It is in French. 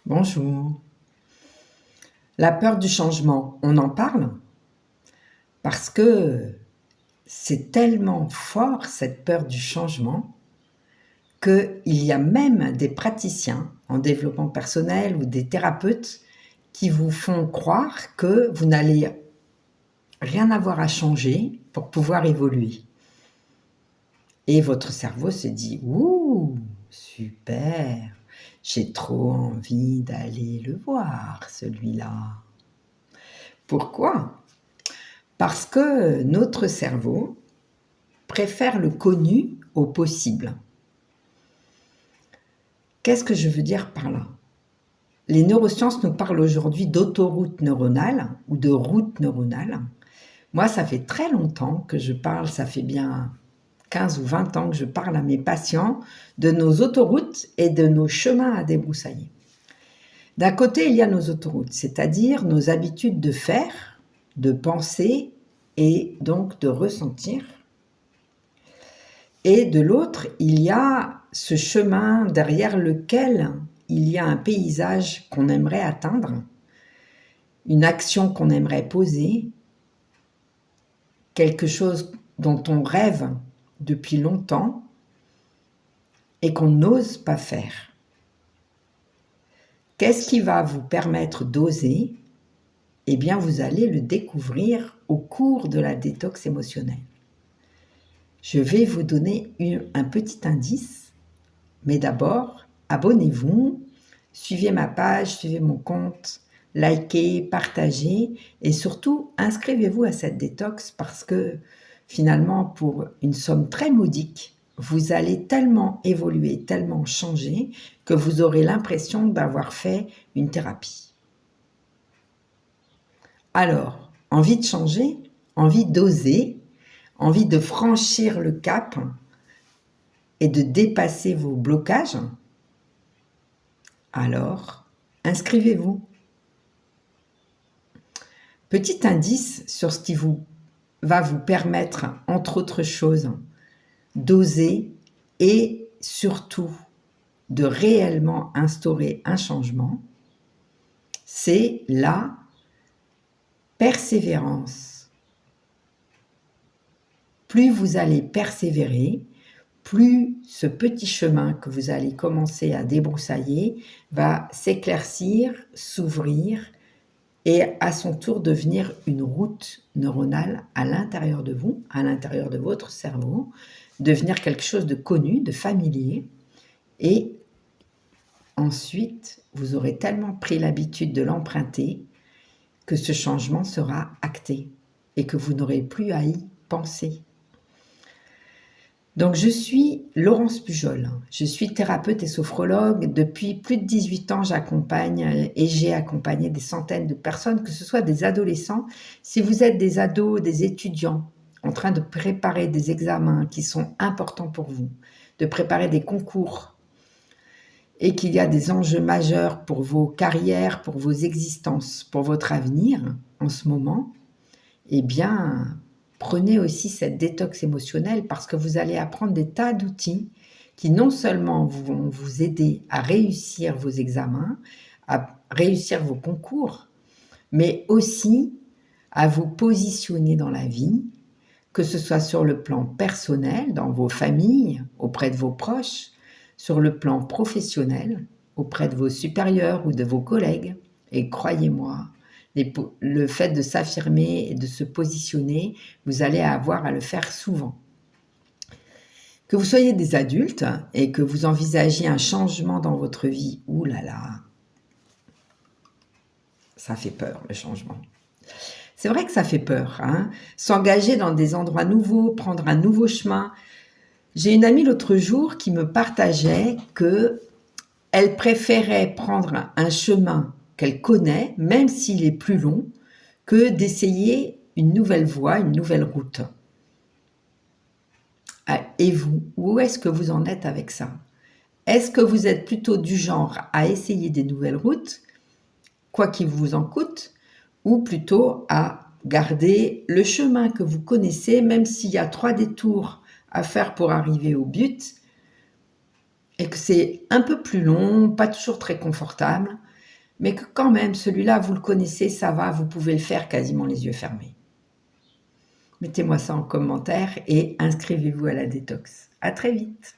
Bonjour. La peur du changement, on en parle parce que c'est tellement fort cette peur du changement qu'il y a même des praticiens en développement personnel ou des thérapeutes qui vous font croire que vous n'allez rien avoir à changer pour pouvoir évoluer. Et votre cerveau se dit « Ouh, super, j'ai trop envie d'aller le voir, celui-là. » Pourquoi ? Parce que notre cerveau préfère le connu au possible. Qu'est-ce que je veux dire par là ? Les neurosciences nous parlent aujourd'hui d'autoroute neuronale ou de route neuronale. Moi, ça fait très longtemps que je parle, ça fait bien 15 ou 20 ans que je parle à mes patients de nos autoroutes et de nos chemins à débroussailler. D'un côté, il y a nos autoroutes, c'est-à-dire nos habitudes de faire, de penser et donc de ressentir. Et de l'autre, il y a ce chemin derrière lequel il y a un paysage qu'on aimerait atteindre, une action qu'on aimerait poser, quelque chose dont on rêve depuis longtemps et qu'on n'ose pas faire. Qu'est-ce qui va vous permettre d'oser ? Eh bien, vous allez le découvrir au cours de la détox émotionnelle. Je vais vous donner un petit indice, mais d'abord, abonnez-vous, suivez ma page, suivez mon compte, likez, partagez et surtout, inscrivez-vous à cette détox parce que finalement, pour une somme très modique, vous allez tellement évoluer, tellement changer que vous aurez l'impression d'avoir fait une thérapie. Alors, envie de changer, envie d'oser, envie de franchir le cap et de dépasser vos blocages ? Alors, inscrivez-vous. Petit indice sur ce qui va vous permettre, entre autres choses, d'oser et surtout de réellement instaurer un changement, c'est la persévérance. Plus vous allez persévérer, plus ce petit chemin que vous allez commencer à débroussailler va s'éclaircir, s'ouvrir et à son tour devenir une route neuronale à l'intérieur de vous, à l'intérieur de votre cerveau, devenir quelque chose de connu, de familier. Et ensuite, vous aurez tellement pris l'habitude de l'emprunter que ce changement sera acté et que vous n'aurez plus à y penser. Donc, je suis Laurence Pujol, je suis thérapeute et sophrologue. Depuis plus de 18 ans, j'accompagne et j'ai accompagné des centaines de personnes, que ce soit des adolescents. Si vous êtes des ados, des étudiants en train de préparer des examens qui sont importants pour vous, de préparer des concours et qu'il y a des enjeux majeurs pour vos carrières, pour vos existences, pour votre avenir en ce moment, eh bien, prenez aussi cette détox émotionnelle parce que vous allez apprendre des tas d'outils qui non seulement vont vous aider à réussir vos examens, à réussir vos concours, mais aussi à vous positionner dans la vie, que ce soit sur le plan personnel, dans vos familles, auprès de vos proches, sur le plan professionnel, auprès de vos supérieurs ou de vos collègues. Et croyez-moi, le fait de s'affirmer et de se positionner, vous allez avoir à le faire souvent. Que vous soyez des adultes et que vous envisagiez un changement dans votre vie, ouh là là, ça fait peur le changement. C'est vrai que ça fait peur, hein ? S'engager dans des endroits nouveaux, prendre un nouveau chemin. J'ai une amie l'autre jour qui me partageait qu'elle préférait prendre un chemin qu'elle connaît, même s'il est plus long, que d'essayer une nouvelle voie, une nouvelle route. Et vous, où est-ce que vous en êtes avec ça ? Est-ce que vous êtes plutôt du genre à essayer des nouvelles routes, quoi qu'il vous en coûte, ou plutôt à garder le chemin que vous connaissez, même s'il y a 3 détours à faire pour arriver au but, et que c'est un peu plus long, pas toujours très confortable, mais que quand même, celui-là, vous le connaissez, ça va, vous pouvez le faire quasiment les yeux fermés. Mettez-moi ça en commentaire et inscrivez-vous à la détox. À très vite.